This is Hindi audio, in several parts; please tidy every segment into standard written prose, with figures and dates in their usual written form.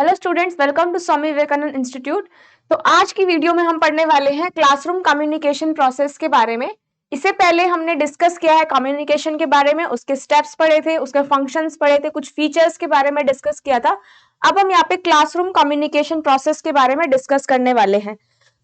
Hello students, welcome to Swami Vivekananda institute. तो आज की वीडियो में हम पढ़ने वाले हैं क्लासरूम कम्युनिकेशन प्रोसेस के बारे में। इससे पहले हमने डिस्कस किया है कम्युनिकेशन के बारे में, उसके स्टेप्स पढ़े थे, उसके फंक्शंस पढ़े थे, कुछ फीचर्स के बारे में डिस्कस किया था। अब हम यहाँ पे क्लासरूम कम्युनिकेशन प्रोसेस के बारे में डिस्कस करने वाले हैं।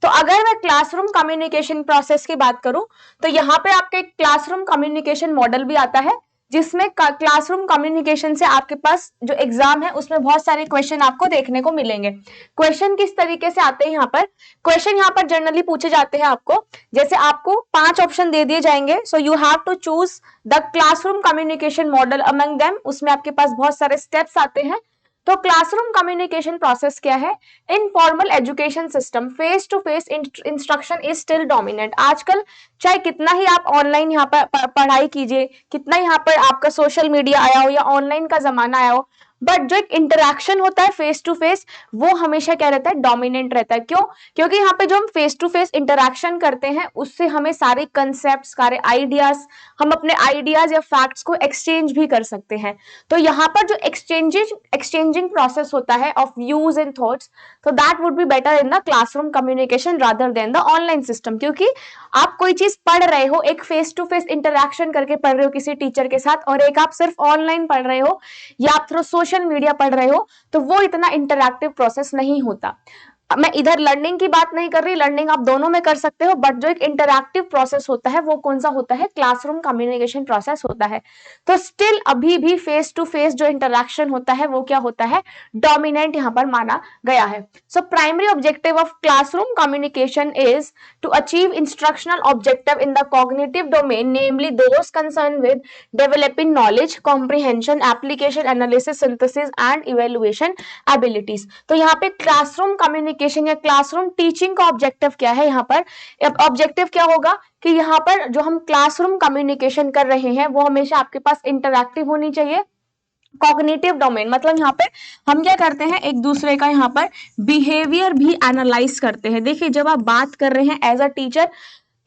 तो अगर मैं क्लासरूम कम्युनिकेशन प्रोसेस की बात करूं तो यहाँ पे आपके क्लासरूम कम्युनिकेशन मॉडल भी आता है, जिसमें क्लासरूम कम्युनिकेशन से आपके पास जो एग्जाम है उसमें बहुत सारे क्वेश्चन आपको देखने को मिलेंगे। क्वेश्चन किस तरीके से आते हैं यहाँ पर, क्वेश्चन यहाँ पर जनरली पूछे जाते हैं आपको, जैसे आपको 5 ऑप्शन दे दिए जाएंगे, so you have to choose the classroom communication model among them. उसमें आपके पास बहुत सारे स्टेप्स आते हैं। तो क्लासरूम कम्युनिकेशन प्रोसेस क्या है? In formal education system face to face instruction is still dominant. आजकल चाहे कितना ही आप ऑनलाइन यहाँ पर पढ़ाई कीजिए, कितना यहाँ पर आपका सोशल मीडिया आया हो या ऑनलाइन का जमाना आया हो, बट जो एक इंटरेक्शन होता है फेस टू फेस, वो हमेशा क्या रहता है? डोमिनेंट रहता है। क्यों? क्योंकि यहाँ पे जो हम फेस टू फेस इंटरेक्शन करते हैं उससे हमें सारे कंसेप्ट, सारे आइडियाज, हम अपने आइडियाज या फैक्ट्स को एक्सचेंज भी कर सकते हैं। तो यहाँ पर जो एक्सचेंजिंग प्रोसेस होता है ऑफ व्यूज एंड थॉट्स, तो that would be better in the classroom communication rather than the online system. क्योंकि आप कोई चीज पढ़ रहे हो, एक फेस टू फेस इंटरेक्शन करके पढ़ रहे हो किसी टीचर के साथ, और एक आप सिर्फ ऑनलाइन पढ़ रहे हो या आप थ्रू सोशल मीडिया पढ़ रहे हो, तो वो इतना इंटरैक्टिव प्रोसेस नहीं होता। मैं इधर लर्निंग की बात नहीं कर रही, लर्निंग आप दोनों में कर सकते हो, बट जो एक इंटरैक्टिव प्रोसेस होता है वो कौन सा होता है? क्लासरूम कम्युनिकेशन प्रोसेस होता है। तो स्टिल अभी भी फेस टू फेस जो इंटरैक्शन होता है वो क्या होता है? डोमिनेंट यहाँ पर माना गया है। So primary objective of classroom communication is to achieve instructional objective in the cognitive domain, namely those concern with developing knowledge, comprehension, application, analysis, synthesis and evaluation abilities. तो यहाँ पे क्लासरूम कम्युनिकेशन या क्लासरूम टीचिंग का ऑब्जेक्टिव क्या है? यहाँ पर ऑब्जेक्टिव क्या होगा कि यहाँ पर जो हम क्लासरूम कम्युनिकेशन कर रहे हैं वो हमेशा आपके पास इंटरैक्टिव होनी चाहिए। कॉग्निटिव डोमेन मतलब यहाँ पे हम क्या करते हैं? एक दूसरे का यहाँ पर बिहेवियर भी एनालाइज करते हैं। देखिए, जब आप बात कर रहे हैं एज अ टीचर,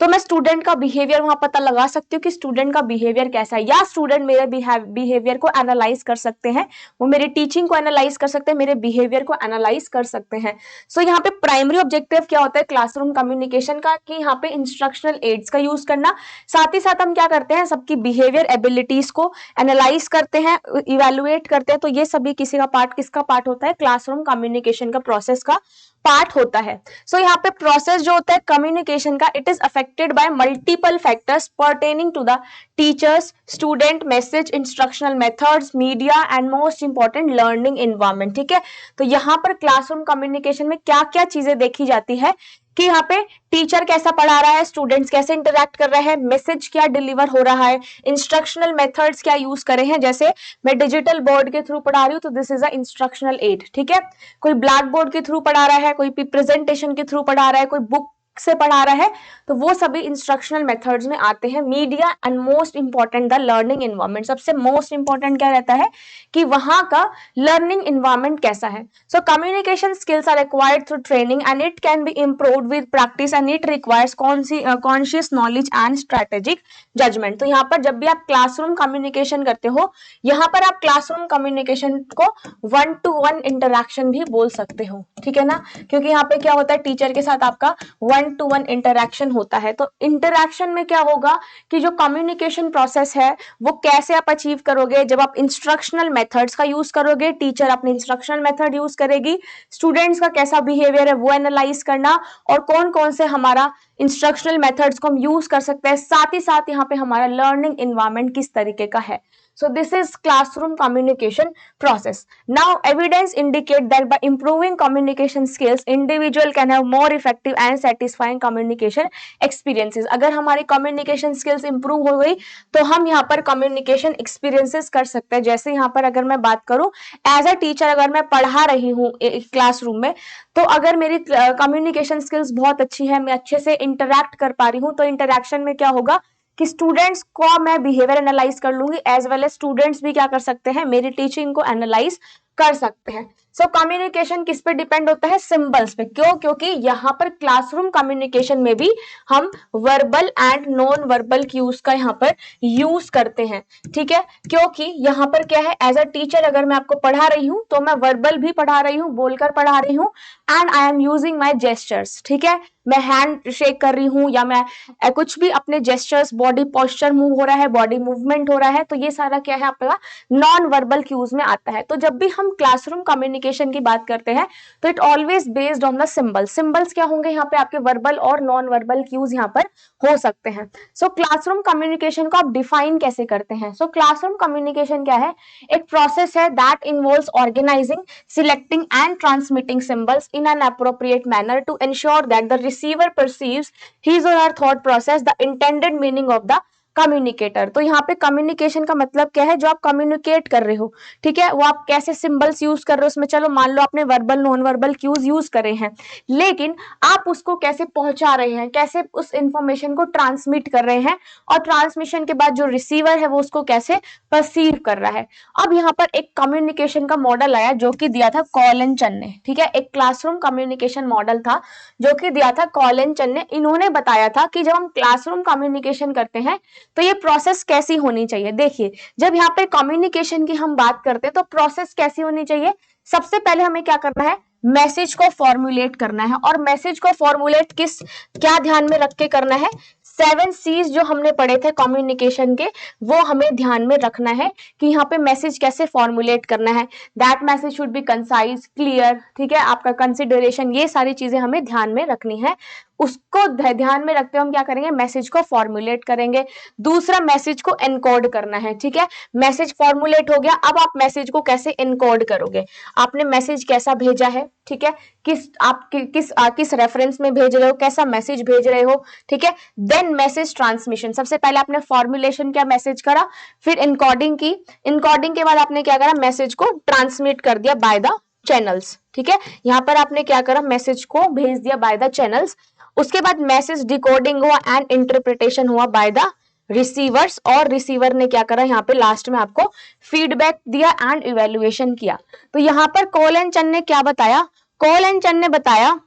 तो मैं स्टूडेंट का बिहेवियर वहां पता लगा सकती हूँ कि स्टूडेंट का बिहेवियर कैसा है, या स्टूडेंट मेरे बिहेवियर को एनालाइज कर सकते हैं, वो मेरी टीचिंग को एनालाइज कर सकते हैं, मेरे बिहेवियर को एनालाइज कर सकते हैं। सो यहाँ पे प्राइमरी ऑब्जेक्टिव क्या होता है क्लासरूम कम्युनिकेशन का? कि यहाँ पे इंस्ट्रक्शनल एड्स का यूज करना, साथ ही साथ हम क्या करते हैं? सबकी बिहेवियर एबिलिटीज को एनालाइज करते हैं, इवेलुएट करते हैं। तो ये सभी किसी का पार्ट, किसका पार्ट होता है? क्लासरूम कम्युनिकेशन का प्रोसेस का पार्ट होता है। सो यहाँ पे प्रोसेस जो होता है कम्युनिकेशन का, it is affected by multiple factors pertaining to the teachers, student, message, instructional methods, media and most important learning environment. ठीक है, तो यहाँ पर क्लासरूम कम्युनिकेशन में क्या क्या चीजें देखी जाती है कि यहाँ पे टीचर कैसा पढ़ा रहा है, स्टूडेंट्स कैसे इंटरेक्ट कर रहे हैं, मैसेज क्या डिलीवर हो रहा है, इंस्ट्रक्शनल मेथड्स क्या यूज करे हैं। जैसे मैं डिजिटल बोर्ड के थ्रू पढ़ा रही हूँ तो this is a instructional aid. ठीक है, कोई ब्लैक बोर्ड के थ्रू पढ़ा रहा है, कोई प्रेजेंटेशन के थ्रू पढ़ा रहा है, कोई बुक से पढ़ा रहा है, तो वो सभी इंस्ट्रक्शनल मेथड्स में आते हैं। Media and most important the learning environment. सबसे मोस्ट इंपॉर्टेंट क्या रहता है कि वहां का लर्निंग एनवायरनमेंट कैसा है। So communication skills are acquired through training and it can be improved with practice and it requires conscious knowledge and strategic judgement. तो यहाँ पर जब भी आप क्लासरूम कम्युनिकेशन करते हो, यहाँ पर आप क्लासरूम कम्युनिकेशन को 1-to-1 इंटरेक्शन भी बोल सकते हो। ठीक है ना, क्योंकि यहाँ पे क्या होता है? टीचर के साथ आपका 1-to-1 इंटरेक्शन होता है। तो इंटरेक्शन में क्या होगा कि जो कम्युनिकेशन प्रोसेस है वो कैसे आप अचीव करोगे? जब आप इंस्ट्रक्शनल मेथड्स का यूज करोगे, टीचर अपने इंस्ट्रक्शनल मेथड यूज करेगी, स्टूडेंट्स का कैसा बिहेवियर है वो एनालाइज करना, और कौन कौन से हमारा इंस्ट्रक्शनल मेथड्स को हम यूज कर सकते हैं, साथ ही साथ यहाँ पे हमारा लर्निंग एनवायरनमेंट किस तरीके का है। So this is classroom communication process. Now evidence indicate that by improving communication skills, individual can have more effective and satisfying communication experiences. अगर हमारी communication skills improve हो गई तो हम यहाँ पर communication experiences कर सकते हैं। जैसे यहाँ पर अगर मैं बात करूँ as a teacher, अगर मैं पढ़ा रही हूँ क्लासरूम में, तो अगर मेरी communication skills बहुत अच्छी है, मैं अच्छे से interact कर पा रही हूँ, तो interaction में क्या होगा कि स्टूडेंट्स को मैं बिहेवियर एनालाइज कर लूंगी, एज वेल एज स्टूडेंट्स भी क्या कर सकते हैं? मेरी टीचिंग को एनालाइज कर सकते हैं। सो कम्युनिकेशन किस पे डिपेंड होता है? सिंबल्स पे। क्यों? क्योंकि यहाँ पर क्लासरूम कम्युनिकेशन में भी हम verbal and non verbal cues का यहाँ पर यूज करते हैं, ठीक है। क्योंकि यहाँ पर क्या है, एज अ टीचर अगर मैं आपको पढ़ा रही हूँ तो मैं वर्बल भी पढ़ा रही हूँ, बोलकर पढ़ा रही हूँ, and I am using my gestures, ठीक है। मैं हैंड शेक कर रही हूँ या मैं कुछ भी अपने जेस्चर्स, बॉडी पोस्चर मूव हो रहा है, बॉडी मूवमेंट हो रहा है, तो ये सारा क्या है आपका नॉन वर्बल क्यूज में आता है। तो जब भी हम क्लासरूम कम्युनिकेशन की बात करते हैं तो it always based on the symbols. Symbols क्या होंगे यहाँ पे? आपके वर्बल और नॉन वर्बल क्यूज यहाँ पर हो सकते हैं। सो क्लासरूम कम्युनिकेशन को आप डिफाइन कैसे करते हैं? सो क्लासरूम कम्युनिकेशन क्या है? एक प्रोसेस है that involves organising, selecting and transmitting symbols in an appropriate manner to ensure that the receiver perceives his or her thought process, the intended meaning of the communicator. तो यहाँ पे कम्युनिकेशन का मतलब क्या है? जो आप कम्युनिकेट कर रहे हो, ठीक है, वो आप कैसे सिंबल्स यूज कर रहे हो उसमें, चलो मान लो आपने verbal non verbal cues use करे हैं, लेकिन आप उसको कैसे पहुंचा रहे हैं, कैसे उस इंफॉर्मेशन को ट्रांसमिट कर रहे हैं, और ट्रांसमिशन के बाद जो रिसीवर है वो उसको कैसे परसीव कर रहा है। अब यहाँ पर एक कम्युनिकेशन का मॉडल आया जो कि दिया था कॉलिन चन ने, ठीक है। एक क्लासरूम कम्युनिकेशन मॉडल था जो कि दिया था कॉलिन चन ने। इन्होंने बताया था कि जब हम क्लासरूम कम्युनिकेशन करते हैं तो ये प्रोसेस कैसी होनी चाहिए। देखिए, जब यहाँ पे कम्युनिकेशन की हम बात करते हैं तो प्रोसेस कैसी होनी चाहिए? सबसे पहले हमें क्या करना है? मैसेज को फॉर्मुलेट करना है। और मैसेज को फॉर्मुलेट क्या ध्यान में रख के करना है? 7 C's जो हमने पढ़े थे कम्युनिकेशन के, वो हमें ध्यान में रखना है कि यहाँ पे मैसेज कैसे फॉर्मुलेट करना है। That message should be concise, clear, ठीक है, आपका कंसिडरेशन, ये सारी चीजें हमें ध्यान में रखनी है। उसको ध्यान में रखते हुए हम क्या करेंगे? मैसेज को फॉर्मुलेट करेंगे। दूसरा, मैसेज को एनकोड करना है, ठीक है। मैसेज फॉर्मुलेट हो गया, अब आप मैसेज को कैसे एनकोड करोगे? आपने मैसेज कैसा भेजा है, ठीक है, किस रेफरेंस में भेज रहे हो, कैसा मैसेज भेज रहे हो, ठीक है। देन मैसेज ट्रांसमिशन, सबसे पहले आपने फॉर्मुलेशन क्या मैसेज करा, फिर एनकोडिंग की, एनकोडिंग के बाद आपने क्या करा? मैसेज को ट्रांसमिट कर दिया बाय द चैनल्स, ठीक है। यहाँ पर आपने क्या करा? मैसेज को भेज दिया बाय द चैनल्स। उसके बाद मैसेज डिकोडिंग हुआ एंड इंटरप्रिटेशन हुआ बाय द रिसीवर्स, और रिसीवर ने क्या करा? यहाँ पे लास्ट में आपको फीडबैक दिया एंड इवेल्युएशन किया। तो यहाँ पर कॉलिन चन ने क्या बताया? कॉलिन चन ने बताया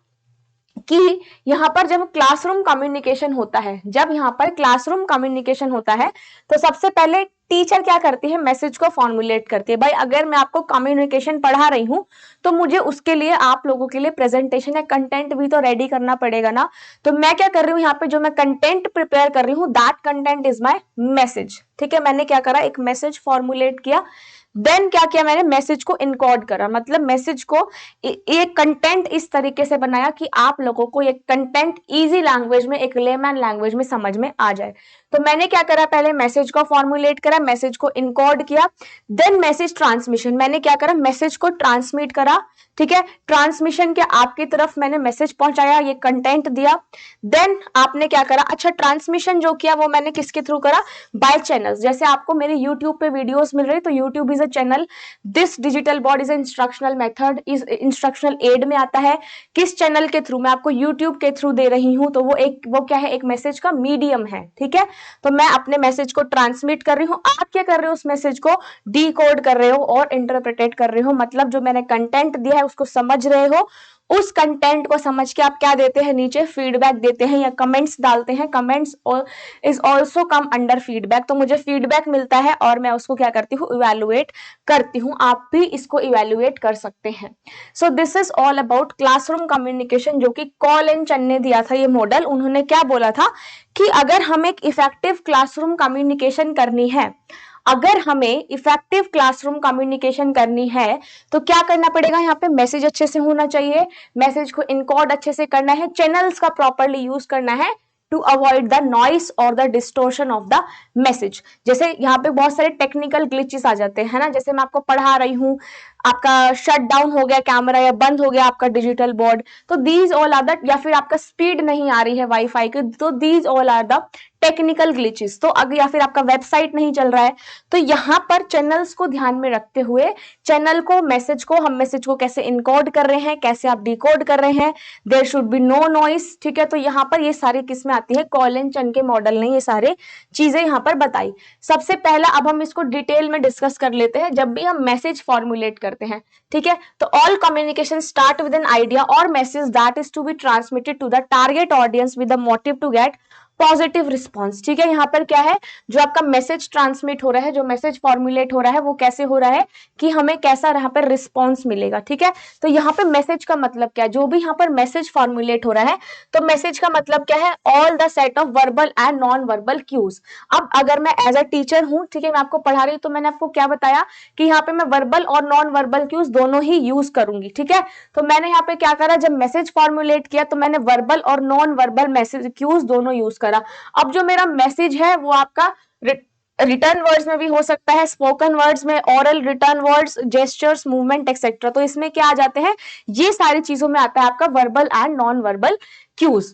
कि यहाँ पर जब क्लासरूम कम्युनिकेशन होता है, जब यहाँ पर क्लासरूम कम्युनिकेशन होता है तो सबसे पहले टीचर क्या करती है? मैसेज को फॉर्मुलेट करती है। भाई अगर मैं आपको कम्युनिकेशन पढ़ा रही हूँ तो मुझे उसके लिए आप लोगों के लिए प्रेजेंटेशन या कंटेंट भी तो रेडी करना पड़ेगा ना। तो मैं क्या कर रही हूँ यहाँ पे? जो मैं कंटेंट प्रिपेयर कर रही हूँ, that content is my message, ठीक है। मैंने क्या करा? एक मैसेज फॉर्मुलेट किया। देन क्या किया मैंने? मैसेज को इनकोड करा, मतलब मैसेज को एक कंटेंट इस तरीके से बनाया कि आप लोगों को ये कंटेंट इजी लैंग्वेज में, एक लेमैन लैंग्वेज में समझ में आ जाए। तो मैंने क्या करा? पहले मैसेज को फॉर्मुलेट करा, मैसेज को इनकोड किया। देन मैसेज ट्रांसमिशन, मैंने क्या करा? मैसेज को ट्रांसमिट करा, ठीक है। ट्रांसमिशन के आपकी तरफ मैंने मैसेज पहुंचाया, ये कंटेंट दिया। देन आपने क्या करा? अच्छा, ट्रांसमिशन जो किया वो मैंने किसके थ्रू करा? By channels. जैसे आपको मेरे यूट्यूब पे वीडियोस मिल रही, तो YouTube is a channel, this digital board is instructional method, इस इंस्ट्रक्शनल एड में आता है। किस चैनल के थ्रू? मैं आपको यूट्यूब के थ्रू दे रही हूं, तो वो क्या है? एक मैसेज का मीडियम है, ठीक है। तो मैं अपने मैसेज को ट्रांसमिट कर रही हूँ, आप क्या कर रहे हो? उस मैसेज को डिकोड कर रहे हो और इंटरप्रेटेट कर रहे हो, मतलब जो मैंने कंटेंट दिया है उसको समझ रहे हो। उस कंटेंट को समझ के आप क्या देते हैं? नीचे फीडबैक देते हैं या कमेंट्स डालते हैं। Comments is also come under feedback. तो मुझे फीडबैक मिलता है और मैं उसको क्या करती हूँ? इवेलुएट करती हूँ। आप भी इसको इवेलुएट कर सकते हैं। So this is all about classroom communication, जो कि कॉलिन चन ने दिया था ये मॉडल। उन्होंने क्या बोला था कि अगर हम एक इफेक्टिव क्लासरूम कम्युनिकेशन करनी है, अगर हमें इफेक्टिव क्लासरूम कम्युनिकेशन करनी है तो क्या करना पड़ेगा? यहाँ पे मैसेज अच्छे से होना चाहिए, मैसेज को इनकोड अच्छे से करना है, चैनल्स का प्रॉपरली यूज करना है टू अवॉइड द नॉइस और the distortion of the message. जैसे यहाँ पे बहुत सारे टेक्निकल ग्लिचेस आ जाते हैं ना, जैसे मैं आपको पढ़ा रही हूँ, आपका शट डाउन हो गया कैमरा या बंद हो गया आपका डिजिटल बोर्ड, तो दीज ऑल आर द, या फिर आपका स्पीड नहीं आ रही है वाईफाई की, तो these all are the technical glitches, तो अगर या फिर आपका वेबसाइट नहीं चल रहा है, तो यहाँ पर चैनल्स को ध्यान में रखते हुए चैनल को, मैसेज को, हम मैसेज को कैसे इनकोड कर रहे हैं, कैसे आप डिकोड कर रहे हैं, there should be no noise, ठीक है। तो यहाँ पर ये सारी किस्में आती है, कॉलन चन के मॉडल ने ये सारे चीजें यहाँ पर बताई। सबसे पहला अब हम इसको डिटेल में डिस्कस कर लेते हैं। जब भी हम मैसेज फॉर्मुलेट करते हैं, ठीक है, तो all communication start with an idea और message that is to be transmitted to the target audience with the motive to get positive response, ठीक है। यहाँ पर क्या है, जो आपका मैसेज ट्रांसमिट हो रहा है, जो मैसेज फॉर्मुलेट हो रहा है, वो कैसे हो रहा है कि हमें कैसा यहाँ पर रिस्पॉन्स मिलेगा, ठीक है। तो यहाँ पे मैसेज का मतलब क्या है, जो भी यहाँ पर मैसेज फॉर्मुलेट हो रहा है, तो मैसेज का मतलब क्या है, all the set of verbal and non verbal cues. अब अगर मैं एज अ टीचर हूँ, ठीक है, मैं आपको पढ़ा रही हूँ, तो मैंने आपको क्या बताया कि यहाँ पे मैं वर्बल और नॉन वर्बल क्यूज दोनों ही यूज करूंगी, ठीक है। तो मैंने यहाँ पे क्या करा, जब मैसेज फॉर्मुलेट किया तो मैंने वर्बल और नॉन वर्बल मैसेज क्यूज दोनों यूज करा। अब जो मेरा मैसेज है वो आपका रिटर्न वर्ड्स में भी हो सकता है, स्पोकन वर्ड्स में, oral written words, gestures, movement etcetera. तो इसमें क्या आ जाते हैं, ये सारी चीजों में आता है आपका verbal and non verbal cues.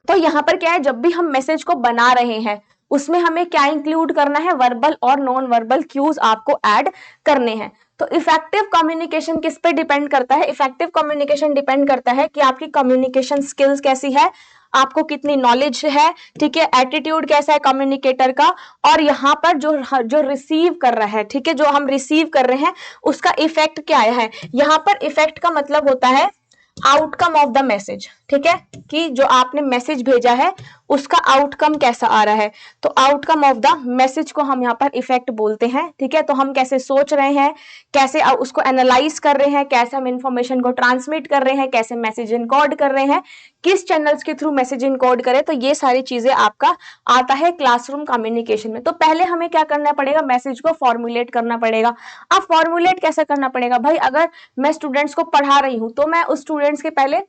तो यहाँ पर क्या है, जब भी हम मैसेज को बना रहे हैं उसमें हमें क्या इंक्लूड करना है, वर्बल और नॉन वर्बल क्यूज आपको ऐड करने हैं। तो इफेक्टिव कम्युनिकेशन किस पे डिपेंड करता है, इफेक्टिव कम्युनिकेशन डिपेंड करता है कि आपकी कम्युनिकेशन स्किल्स कैसी है, आपको कितनी नॉलेज है, ठीक है, एटीट्यूड कैसा है कम्युनिकेटर का, और यहाँ पर जो रिसीव कर रहा है, ठीक है, जो हम रिसीव कर रहे हैं उसका इफेक्ट क्या है। यहाँ पर इफेक्ट का मतलब होता है आउटकम ऑफ द मैसेज, ठीक है, कि जो आपने मैसेज भेजा है उसका आउटकम कैसा आ रहा है। तो आउटकम ऑफ द मैसेज को हम यहाँ पर इफेक्ट बोलते हैं, ठीक है। तो हम कैसे सोच रहे हैं, कैसे उसको एनालाइज कर रहे हैं, कैसे हम इंफॉर्मेशन को ट्रांसमिट कर रहे हैं, कैसे मैसेज इनकोड कर रहे हैं, किस चैनल्स के थ्रू मैसेज इनकोड करें, तो ये सारी चीजें आपका आता है क्लासरूम कम्युनिकेशन में। तो पहले हमें क्या करना पड़ेगा, मैसेज को फॉर्मुलेट करना पड़ेगा। अब फॉर्मुलेट कैसे करना पड़ेगा भाई, अगर मैं स्टूडेंट्स को पढ़ा रही हूं तो मैं उस स्टूडेंट्स के पहले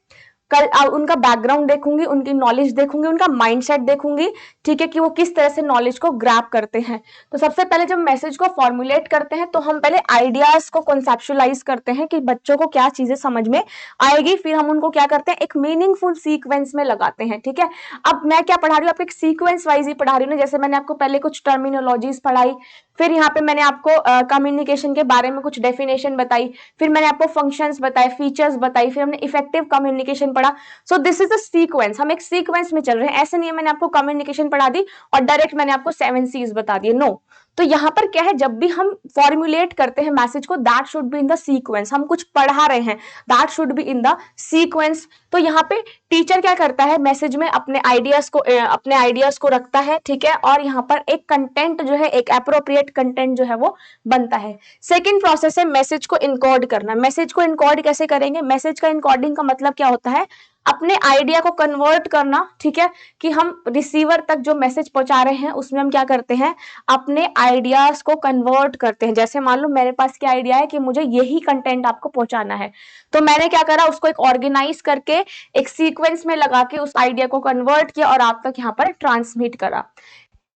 उनका बैकग्राउंड देखूंगी, उनकी नॉलेज देखूंगी, उनका माइंडसेट देखूंगी, ठीक है, कि वो किस तरह से नॉलेज को ग्रैब करते हैं। तो सबसे पहले जब मैसेज को फॉर्मुलेट करते हैं तो हम पहले आइडियाज को कॉन्सेप्चुअलाइज करते हैं कि बच्चों को क्या चीजें समझ में आएगी, फिर हम उनको क्या करते हैं, एक मीनिंगफुल सीक्वेंस में लगाते हैं, ठीक है। अब मैं क्या पढ़ा रही हूँ, आपको एक सीक्वेंस वाइज ही पढ़ा रही हूँ ना, जैसे मैंने आपको पहले कुछ टर्मिनोलॉजीज पढ़ाई, फिर यहाँ पे मैंने आपको कम्युनिकेशन के बारे में कुछ डेफिनेशन बताई, फिर मैंने आपको फंक्शंस बताए, फीचर्स बताई, फिर हमने इफेक्टिव कम्युनिकेशन पढ़ा। So this is a sequence, हम एक सीक्वेंस में चल रहे हैं। ऐसे नहीं है मैंने आपको कम्युनिकेशन पढ़ा दी और डायरेक्ट मैंने आपको 7 C's बता दिए, नो। तो यहाँ पर क्या है, जब भी हम फॉर्मुलेट करते हैं मैसेज को, that should be in the sequence. हम कुछ पढ़ा रहे हैं, that should be in the sequence. तो यहाँ पे टीचर क्या करता है, मैसेज में अपने आइडियाज को रखता है, ठीक है, और यहाँ पर एक कंटेंट जो है, एक एप्रोप्रिएट कंटेंट जो है वो बनता है। सेकेंड प्रोसेस है मैसेज को इनकोड करना। मैसेज को इनकोड कैसे करेंगे, मैसेज का इनकोडिंग का मतलब क्या होता है, अपने आइडिया को कन्वर्ट करना, ठीक है, कि हम रिसीवर तक जो मैसेज पहुंचा रहे हैं उसमें हम क्या करते हैं, अपने आइडियाज को कन्वर्ट करते हैं। जैसे मान लो मेरे पास क्या आइडिया है कि मुझे यही कंटेंट आपको पहुंचाना है, तो मैंने क्या करा, उसको एक ऑर्गेनाइज करके एक सीक्वेंस में लगा के उस आइडिया को कन्वर्ट किया और आप तक यहाँ पर ट्रांसमिट करा।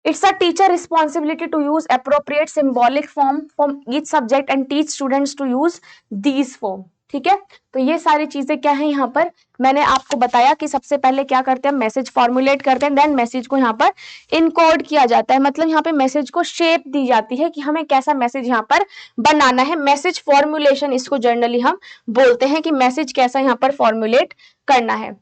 It's a teacher responsibility to use appropriate symbolic form from each subject and teach students to use these form, ठीक है। तो ये सारी चीजें क्या है, यहाँ पर मैंने आपको बताया कि सबसे पहले क्या करते हैं, मैसेज फॉर्मुलेट करते हैं, देन मैसेज को यहाँ पर इनकोड किया जाता है, मतलब यहाँ पे मैसेज को शेप दी जाती है कि हमें कैसा मैसेज यहाँ पर बनाना है। मैसेज फॉर्मुलेशन इसको जनरली हम बोलते हैं कि मैसेज कैसा यहाँ पर फॉर्मुलेट करना है।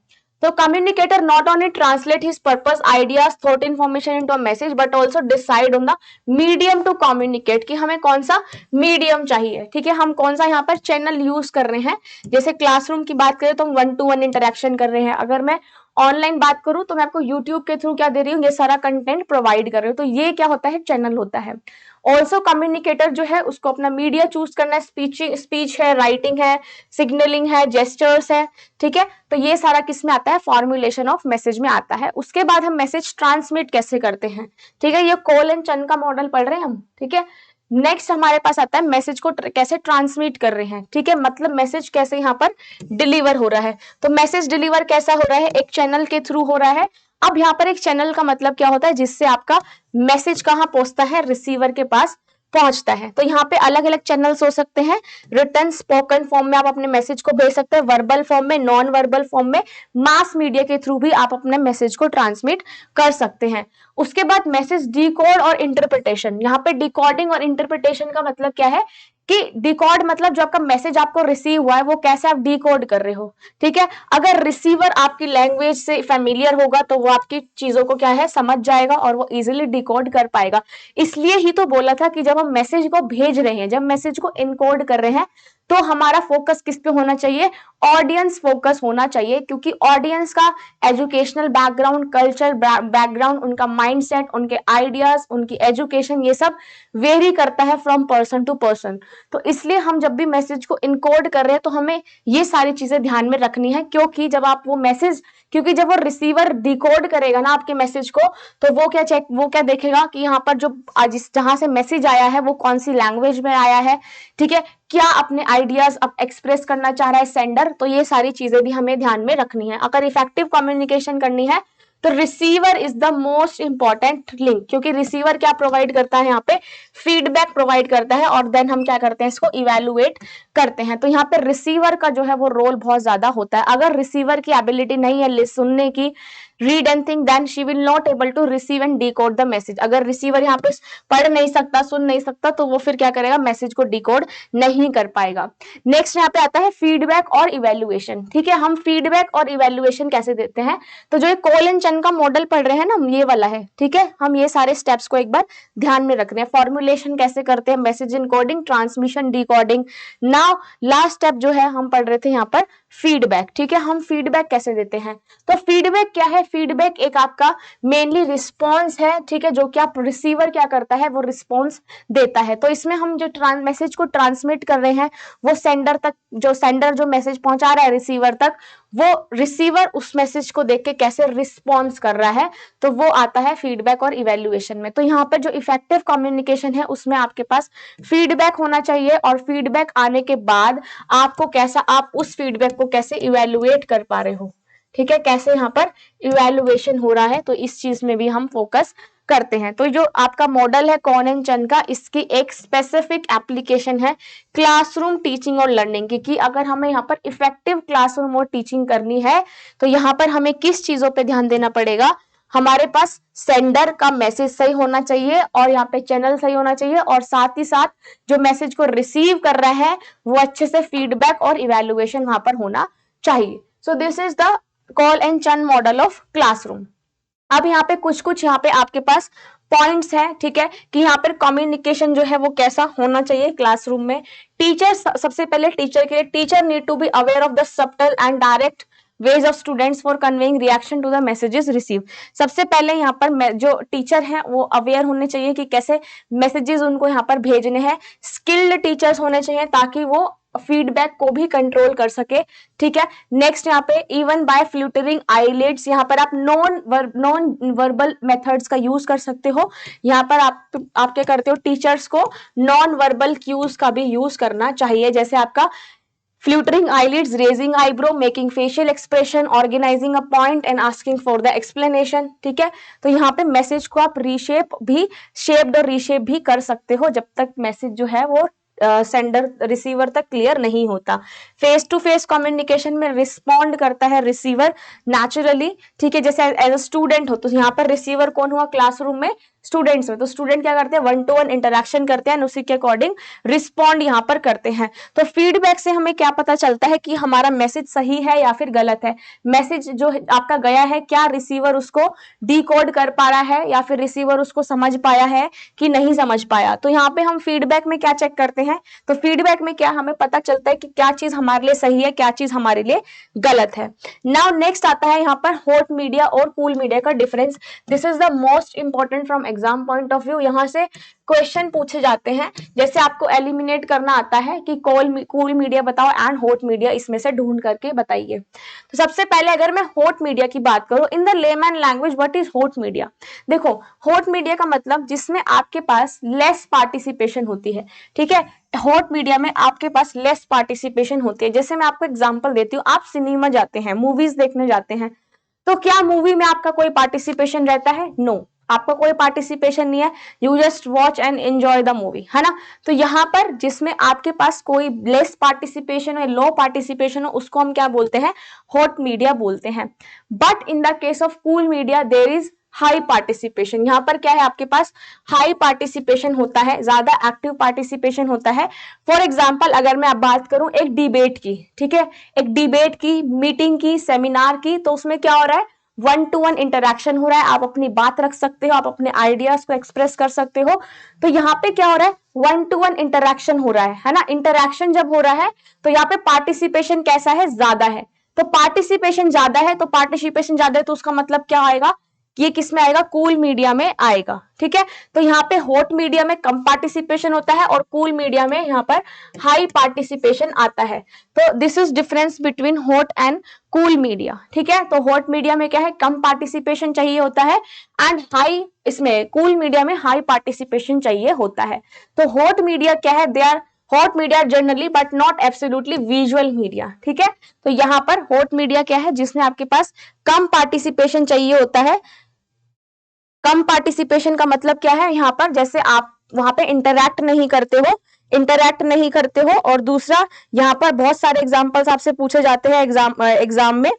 तो communicator not only translate his purpose, ideas, thought, information into a message, but also decide on the medium to communicate कि हमें कौन सा मीडियम चाहिए, ठीक है, हम कौन सा यहाँ पर चैनल यूज कर रहे हैं। जैसे क्लासरूम की बात करें तो हम 1-to-1 इंटरेक्शन कर रहे हैं, अगर मैं ऑनलाइन बात करूं तो मैं आपको यूट्यूब के थ्रू क्या दे रही हूँ, ये सारा कंटेंट प्रोवाइड कर रही हूँ। तो ये क्या होता है, चैनल होता है। ऑल्सो कम्युनिकेटर जो है उसको अपना मीडिया चूज करना है, स्पीच है, राइटिंग है, सिग्नलिंग है, जेस्चर्स है, ठीक है। तो ये सारा किस में आता है, फॉर्मुलेशन ऑफ मैसेज में आता है। उसके बाद हम मैसेज ट्रांसमिट कैसे करते हैं, ठीक है, ये कॉलन चन का मॉडल पढ़ रहे हैं हम, ठीक है। नेक्स्ट हमारे पास आता है मैसेज को कैसे ट्रांसमिट कर रहे हैं, ठीक है, मतलब मैसेज कैसे यहाँ पर डिलीवर हो रहा है। तो मैसेज डिलीवर कैसा हो रहा है, एक चैनल के थ्रू हो रहा है। अब यहाँ पर एक चैनल का मतलब क्या होता है, जिससे आपका मैसेज कहाँ पहुंचता है, रिसीवर के पास पहुंचता है। तो यहाँ पे अलग अलग चैनल्स हो सकते हैं, रिटन स्पोकन फॉर्म में आप अपने मैसेज को भेज सकते हैं, वर्बल फॉर्म में, नॉन वर्बल फॉर्म में, मास मीडिया के थ्रू भी आप अपने मैसेज को ट्रांसमिट कर सकते हैं। उसके बाद मैसेज डिकोड और इंटरप्रिटेशन। यहाँ पे डिकोडिंग और इंटरप्रिटेशन का मतलब क्या है कि डिकोड मतलब जो आपका मैसेज आपको रिसीव हुआ है वो कैसे आप डिकोड कर रहे हो, ठीक है। अगर रिसीवर आपकी लैंग्वेज से फेमिलियर होगा तो वो आपकी चीजों को क्या है समझ जाएगा और वो इजीली डिकोड कर पाएगा। इसलिए ही तो बोला था कि जब हम मैसेज को भेज रहे हैं, जब मैसेज को इनकोड कर रहे हैं, तो हमारा फोकस किस पे होना चाहिए, ऑडियंस फोकस होना चाहिए, क्योंकि ऑडियंस का एजुकेशनल बैकग्राउंड, कल्चर बैकग्राउंड, उनका माइंडसेट, उनके आइडियाज, उनकी एजुकेशन, ये सब वेरी करता है फ्रॉम पर्सन टू पर्सन। तो इसलिए हम जब भी मैसेज को इनकोड कर रहे हैं तो हमें ये सारी चीजें ध्यान में रखनी है, क्योंकि जब आप वो मैसेज, क्योंकि जब वो रिसीवर डिकोड करेगा ना आपके मैसेज को, तो वो क्या देखेगा कि यहाँ पर जो जहां से मैसेज आया है वो कौन सी लैंग्वेज में आया है, ठीक है, क्या अपने आइडियाज अब एक्सप्रेस करना चाह रहा है सेंडर। तो ये सारी चीजें भी हमें ध्यान में रखनी है। अगर इफेक्टिव कम्युनिकेशन करनी है तो receiver is the most important link, क्योंकि रिसीवर क्या प्रोवाइड करता है, यहाँ पे फीडबैक प्रोवाइड करता है और देन हम क्या करते हैं, इसको इवेलुएट करते हैं। तो यहाँ पे रिसीवर का जो है वो रोल बहुत ज्यादा होता है। अगर रिसीवर की एबिलिटी नहीं है सुनने की, read and think, then she will not able to receive and decode the message. अगर रिसीवर यहाँ पे पढ़ नहीं सकता, सुन नहीं सकता, तो वो फिर क्या करेगा, मैसेज को डिकोड नहीं कर पाएगा। नेक्स्ट यहाँ पे आता है फीडबैक और इवेल्युएशन, ठीक है। हम फीडबैक और इवेल्युएशन कैसे देते हैं, तो जो कोल एंड चन का मॉडल पढ़ रहे हैं ना, ये वाला है, ठीक है। हम ये सारे स्टेप्स को एक बार ध्यान में रख रहे हैं। फॉर्मुलेशन कैसे करते हैं, message encoding, transmission, decoding. Now last step जो है हम पढ़ रहे थे यहाँ पर फीडबैक, ठीक है। हम फीडबैक कैसे देते हैं, तो फीडबैक क्या है, फीडबैक एक आपका मेनली रिस्पॉन्स है, ठीक है, जो कि आप रिसीवर क्या करता है, वो रिस्पॉन्स देता है। तो इसमें हम जो मैसेज को ट्रांसमिट कर रहे हैं वो सेंडर तक, जो सेंडर जो मैसेज पहुंचा रहा है रिसीवर तक, वो रिसीवर उस मैसेज को देख के कैसे रिस्पॉन्स कर रहा है, तो वो आता है फीडबैक और इवेल्युएशन में। तो यहाँ पर जो इफेक्टिव कम्युनिकेशन है उसमें आपके पास फीडबैक होना चाहिए, और फीडबैक आने के बाद आपको कैसा, आप उस फीडबैक को कैसे इवेल्युएट कर पा रहे हो, ठीक है, कैसे यहाँ पर इवेल्युएशन हो रहा है, तो इस चीज में भी हम फोकस करते हैं। तो जो आपका मॉडल है कॉन एंड चन का, इसकी एक स्पेसिफिक एप्लीकेशन है क्लासरूम टीचिंग और लर्निंग की, कि अगर हमें यहाँ पर इफेक्टिव क्लासरूम और टीचिंग करनी है तो यहाँ पर हमें किस चीजों पे ध्यान देना पड़ेगा, हमारे पास सेंडर का मैसेज सही होना चाहिए और यहाँ पे चैनल सही होना चाहिए, और साथ ही साथ जो मैसेज को रिसीव कर रहा है वो अच्छे से फीडबैक और इवेल्युएशन वहां पर होना चाहिए। So this is the call and चन मॉडल ऑफ क्लासरूम। अब यहाँ पे कुछ यहाँ पे आपके पास पॉइंट्स हैं, ठीक है, कि यहाँ पर कम्युनिकेशन जो है वो कैसा होना चाहिए क्लासरूम में। टीचर, सबसे पहले टीचर के लिए, teacher need to be aware of the subtle and direct ways of students for conveying reaction to the messages receive. सबसे पहले यहाँ पर जो टीचर हैं वो अवेयर होने चाहिए कि कैसे मैसेजेस उनको यहाँ पर भेजने हैं। स्किल्ड टीचर्स होने चाहिए ताकि वो फीडबैक को भी कंट्रोल कर सके, ठीक है। नेक्स्ट यहाँ पे इवन बाय फ्लूटरिंग आईलिड्स, यहाँ पर आप नॉन वर्बल मेथड्स का यूज कर सकते हो। यहाँ पर आप क्या करते हो, टीचर्स को नॉन वर्बल क्यूज का भी यूज करना चाहिए, जैसे आपका fluttering eyelids, raising eyebrow, making facial expression, organizing a point and asking for the explanation, ठीक है। तो यहाँ पे मैसेज को आप शेप्ड और रीशेप भी कर सकते हो जब तक मैसेज जो है वो सेंडर रिसीवर तक क्लियर नहीं होता। फेस टू फेस कम्युनिकेशन में रिस्पॉन्ड करता है रिसीवर नेचुरली, ठीक है। जैसे एज अ स्टूडेंट हो तो यहाँ पर रिसीवर कौन हुआ क्लासरूम में, स्टूडेंट्स में, तो स्टूडेंट क्या करते हैं, 1-to-1 इंटरेक्शन करते हैं, उसी के अकॉर्डिंग रिस्पॉन्ड यहाँ पर करते हैं। तो फीडबैक से हमें क्या पता चलता है कि हमारा मैसेज सही है या फिर गलत है। मैसेज जो आपका गया है, क्या रिसीवर उसको डिकोड कर पा रहा है या फिर रिसीवर उसको समझ पाया है कि नहीं समझ पाया। तो यहाँ पे हम फीडबैक में क्या चेक करते हैं, तो फीडबैक में क्या हमें पता चलता है कि क्या चीज हमारे लिए सही है, क्या चीज हमारे लिए गलत है। नाउ नेक्स्ट आता है यहाँ पर हॉट मीडिया और कूल मीडिया का difference. This is the most important from exam point of view. यहाँ से क्वेश्चन पूछे जाते हैं, जैसे आपको एलिमिनेट करना आता है कि कूल मीडिया बताओ एंड हॉट मीडिया, इसमें से ढूंढ करके बताइए। तो सबसे पहले अगर मैं हॉट मीडिया की बात करूं, in the layman language what is hot media. देखो हॉट मीडिया का मतलब जिसमें आपके पास लेस पार्टिसिपेशन होती है, ठीक है। हॉट मीडिया में आपके पास लेस पार्टिसिपेशन होती है। जैसे मैं आपको एग्जांपल देती हूँ, आप सिनेमा जाते हैं, मूवीज देखने जाते हैं, तो क्या मूवी में आपका कोई पार्टिसिपेशन रहता है? नो। आपका कोई पार्टिसिपेशन नहीं है, you just watch and enjoy the movie, है ना। तो यहाँ पर जिसमें आपके पास कोई लेस पार्टिसिपेशन हो, लो पार्टिसिपेशन हो, उसको हम क्या बोलते हैं, हॉट मीडिया बोलते हैं। But in the case of cool media there is high participation. यहाँ पर क्या है, आपके पास हाई पार्टिसिपेशन होता है, ज्यादा एक्टिव पार्टिसिपेशन होता है। फॉर एग्जाम्पल अगर मैं अब बात करूं एक डिबेट की, ठीक है, एक डिबेट की, मीटिंग की, सेमिनार की, तो उसमें क्या हो रहा है, 1-to-1 इंटरेक्शन हो रहा है, आप अपनी बात रख सकते हो, आप अपने आइडियाज को एक्सप्रेस कर सकते हो। तो यहाँ पे क्या हो रहा है, 1-to-1 इंटरेक्शन हो रहा है ना। इंटरेक्शन जब हो रहा है तो यहाँ पे पार्टिसिपेशन कैसा है, ज्यादा है। तो पार्टिसिपेशन ज्यादा है, तो पार्टिसिपेशन ज्यादा है तो उसका मतलब क्या आएगा, ये किस में आएगा, कूल मीडिया में आएगा, ठीक है। तो यहाँ पे हॉट मीडिया में कम पार्टिसिपेशन होता है और कूल मीडिया में यहाँ पर हाई पार्टिसिपेशन आता है। तो this is difference between hot and cool media, ठीक है। तो हॉट मीडिया में क्या है, कम पार्टिसिपेशन चाहिए होता है, एंड हाई, इसमें कूल मीडिया में हाई पार्टिसिपेशन चाहिए होता है। तो हॉट मीडिया क्या है, they are hot media generally but not absolutely visual media, ठीक है। तो यहाँ पर हॉट मीडिया क्या है, जिसमें आपके पास कम पार्टिसिपेशन चाहिए होता है। कम पार्टिसिपेशन का मतलब क्या है, यहाँ पर जैसे आप वहां पे इंटरैक्ट नहीं करते हो, इंटरैक्ट नहीं करते हो, और दूसरा यहाँ पर बहुत सारे एग्जांपल्स आपसे पूछे जाते हैं एग्जाम में।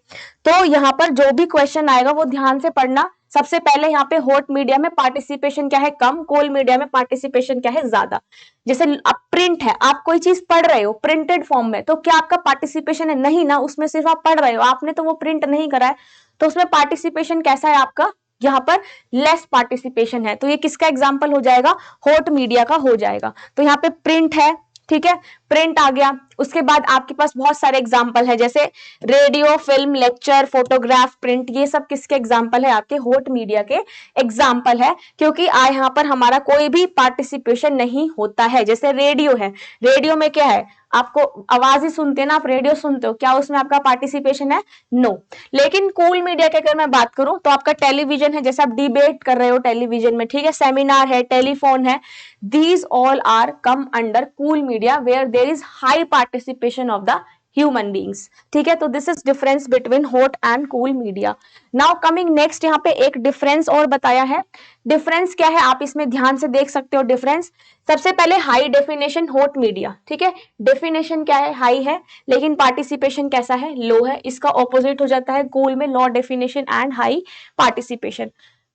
तो यहाँ पर जो भी क्वेश्चन आएगा वो ध्यान से पढ़ना। सबसे पहले यहाँ पे हॉट मीडिया में पार्टिसिपेशन क्या है, कम, कोल्ड मीडिया में पार्टिसिपेशन क्या है, ज्यादा। जैसे अब प्रिंट है, आप कोई चीज पढ़ रहे हो प्रिंटेड फॉर्म में, तो क्या आपका पार्टिसिपेशन है, नहीं ना, उसमें सिर्फ आप पढ़ रहे हो, आपने तो वो प्रिंट नहीं करा है, तो उसमें पार्टिसिपेशन कैसा है आपका, यहाँ पर लेस पार्टिसिपेशन है। तो ये किसका एग्जाम्पल हो जाएगा, हॉट मीडिया का हो जाएगा। तो यहाँ पे प्रिंट है, ठीक है, प्रिंट आ गया। उसके बाद आपके पास बहुत सारे एग्जाम्पल है, जैसे radio, film, lecture, photograph, print, ये सब किसके एग्जाम्पल है, आपके हॉट मीडिया के एग्जाम्पल है, क्योंकि यहाँ पर हमारा कोई भी पार्टिसिपेशन नहीं होता है। जैसे रेडियो है, रेडियो में क्या है, आपको आवाज ही सुनते हैं ना, आप रेडियो सुनते हो, क्या उसमें आपका पार्टिसिपेशन है, नो। लेकिन कूल मीडिया की अगर मैं बात करूं तो आपका टेलीविजन है, जैसे आप डिबेट कर रहे हो टेलीविजन में, ठीक है, सेमिनार है, टेलीफोन है, these all are come under cool media where there is high participation of the human beings, ठीक है। तो this is difference between hot and cool media. Now coming next, यहाँ पे एक डिफरेंस और बताया है। डिफरेंस क्या है, आप इसमें ध्यान से देख सकते हो डिफरेंस। सबसे पहले हाई डेफिनेशन हॉट मीडिया, ठीक है, डेफिनेशन क्या है, हाई है, लेकिन पार्टिसिपेशन कैसा है, लो है। इसका ऑपोजिट हो जाता है कूल में, low definition and high participation.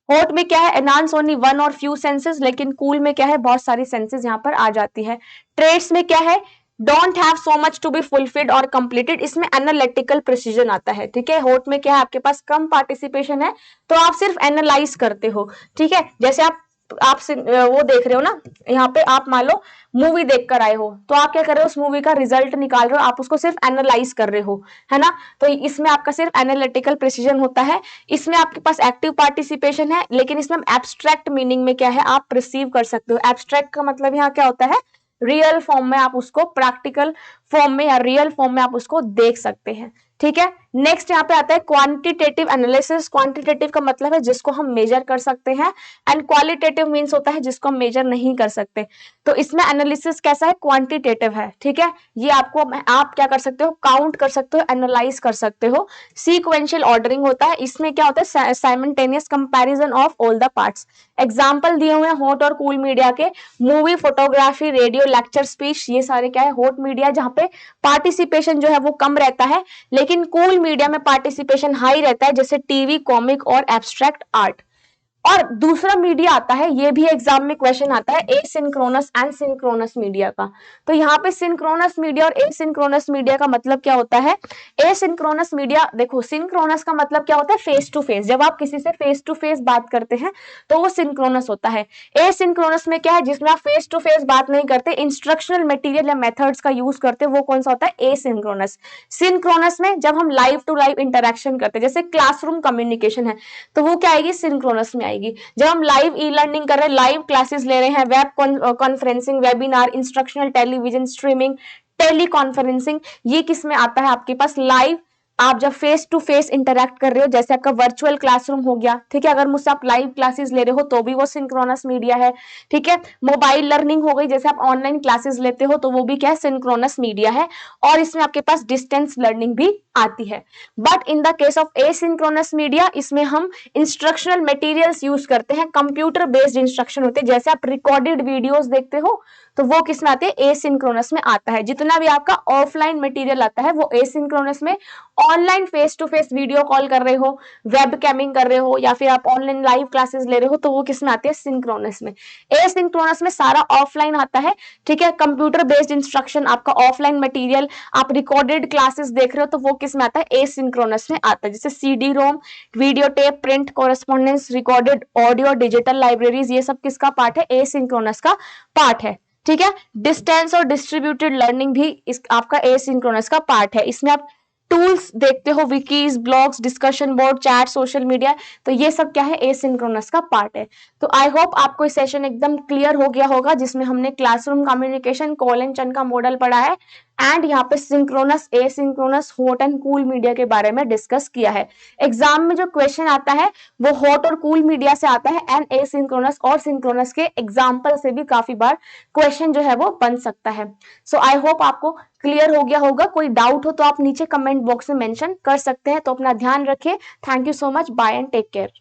Hot में क्या है, एनहांस ओनली वन और फ्यू सेंसेस, लेकिन कूल में क्या है, बहुत सारी सेंसेस यहाँ पर आ जाती है। ट्रेड्स में क्या है, don't have so much to be fulfilled और कंप्लीटेड, इसमें एनालिटिकल प्रिसीजन आता है, ठीक है। हॉट में क्या है, आपके पास कम पार्टिसिपेशन है, तो आप सिर्फ एनालाइज करते हो, ठीक है। जैसे आप वो देख रहे हो ना, यहाँ पे आप मान लो मूवी देख कर आए हो, तो आप क्या कर रहे हो, उस मूवी का रिजल्ट निकाल रहे हो, आप उसको सिर्फ एनालाइज कर रहे हो, है ना। तो इसमें आपका सिर्फ एनालिटिकल प्रिसीजन होता है। इसमें आपके पास एक्टिव पार्टिसिपेशन है, लेकिन इसमें एब्स्ट्रैक्ट मीनिंग में क्या है, आप रिसीव कर सकते हो। एब्स्ट्रैक्ट का मतलब यहाँ क्या होता है, रियल फॉर्म में आप उसको, प्रैक्टिकल फॉर्म में या रियल फॉर्म में आप उसको देख सकते हैं, ठीक है। नेक्स्ट यहाँ पे आता है क्वांटिटेटिव एनालिसिस। क्वांटिटेटिव का मतलब है जिसको हम मेजर कर सकते हैं, एंड क्वालिटेटिव मींस होता है जिसको हम मेजर नहीं कर सकते। तो इसमें एनालिसिस कैसा है, क्वांटिटेटिव है, ठीक है। ये आपको, आप क्या कर सकते हो, काउंट कर सकते हो, एनालाइज कर सकते हो। सीक्वेंशियल ऑर्डरिंग होता है, इसमें क्या होता है, simultaneous comparison of all the parts. Example दिए हुए हैं हॉट और कूल मीडिया के, movie, photography, radio, lecture, speech, ये सारे क्या है, हॉट मीडिया, जहाँ पे पार्टिसिपेशन जो है वो कम रहता है, लेकिन कूल मीडिया में पार्टिसिपेशन हाई रहता है, जैसे टीवी, कॉमिक और एब्स्ट्रैक्ट आर्ट। और दूसरा मीडिया आता है, ये भी एग्जाम में क्वेश्चन आता है, एसिंक्रोनस एंड सिंक्रोनस मीडिया का। तो यहाँ पे सिंक्रोनस मीडिया और एसिंक्रोनस मीडिया का मतलब क्या होता है। एसिंक्रोनस मीडिया, देखो सिंक्रोनस का मतलब क्या होता है, फेस टू फेस, जब आप किसी से फेस टू फेस बात करते हैं तो वो सिंक्रोनस होता है। एसिंक्रोनस में क्या है, जिसमें आप फेस टू फेस बात नहीं करते, इंस्ट्रक्शनल मटेरियल या मेथड्स का यूज करते, वो कौन सा होता है, एसिंक्रोनस। सिंक्रोनस में जब हम लाइव टू लाइव इंटरेक्शन करते हैं, जैसे क्लासरूम कम्युनिकेशन है, तो वो क्या आएगी, सिंक्रोनस में आएगी। जब हम लाइव ई लर्निंग कर रहे हैं, लाइव क्लासेस ले रहे हैं, web conferencing, webinar, instructional television streaming, teleconferencing, ये किस में आता है, आपके पास लाइव आप जब फेस टू फेस इंटरेक्ट कर रहे हो, जैसे आपका वर्चुअल क्लासरूम हो गया, ठीक है, अगर मुझसे आप लाइव क्लासेस ले रहे हो तो भी वो सिंक्रोनस मीडिया है, ठीक है। मोबाइल लर्निंग हो गई, जैसे आप ऑनलाइन क्लासेस लेते हो तो वो भी क्या है, सिंक्रोनस मीडिया है, और इसमें आपके पास डिस्टेंस लर्निंग भी आती है। But in the case of asynchronous media, इसमें हम इंस्ट्रक्शनल मटेरियल्स यूज करते हैं, कंप्यूटर बेस्ड इंस्ट्रक्शन होते हैं, जैसे आप रिकॉर्डेड वीडियोस देखते हो तो वो किस में आते हैं, एसिंक्रोनस में आता है। जितना भी आपका ऑफलाइन मटेरियल आता है वो एसिंक्रोनस में, online face to face video call कर रहे हो, वेब कैमिंग कर रहे हो, या फिर आप ऑनलाइन लाइव क्लासेस ले रहे हो तो वो किस में आते हैं, सिंक्रोनस में। एसिंक्रोनस में सारा ऑफलाइन आता है, ठीक है, कंप्यूटर बेस्ड इंस्ट्रक्शन, आपका ऑफलाइन मटेरियल, आप रिकॉर्डेड क्लासेस देख रहे हो तो वो किस में आता है, एसिंक्रोनस में आता है, जैसे CD ROM, video tape, print correspondence, recorded audio, digital libraries, ये सब किसका पार्ट है, एसिंक्रोनस का पार्ट है, ठीक है। डिस्टेंस और डिस्ट्रीब्यूटेड लर्निंग भी इस आपका एसिंक्रोनस का पार्ट है। इसमें आप टूल्स देखते हो, wikis, blogs, discussion board, chat, social media, तो ये सब क्या है, एसिंक्रोनस का पार्ट है। तो आई होप आपको ये सेशन एकदम क्लियर हो गया होगा, जिसमें हमने क्लासरूम कम्युनिकेशन, कॉल एंड चन का मॉडल पढ़ा है, एंड यहाँ पे synchronous, asynchronous, hot and cool media के बारे में डिस्कस किया है। एग्जाम में जो क्वेश्चन आता है वो हॉट और कूल मीडिया से आता है, एंड एसिंक्रोनस और सिंक्रोनस के एग्जाम्पल से भी काफी बार क्वेश्चन जो है वो बन सकता है। सो आई होप आपको क्लियर हो गया होगा। कोई डाउट हो तो आप नीचे कमेंट बॉक्स में मेंशन कर सकते हैं। तो अपना ध्यान रखिए। Thank you so much, bye and take care.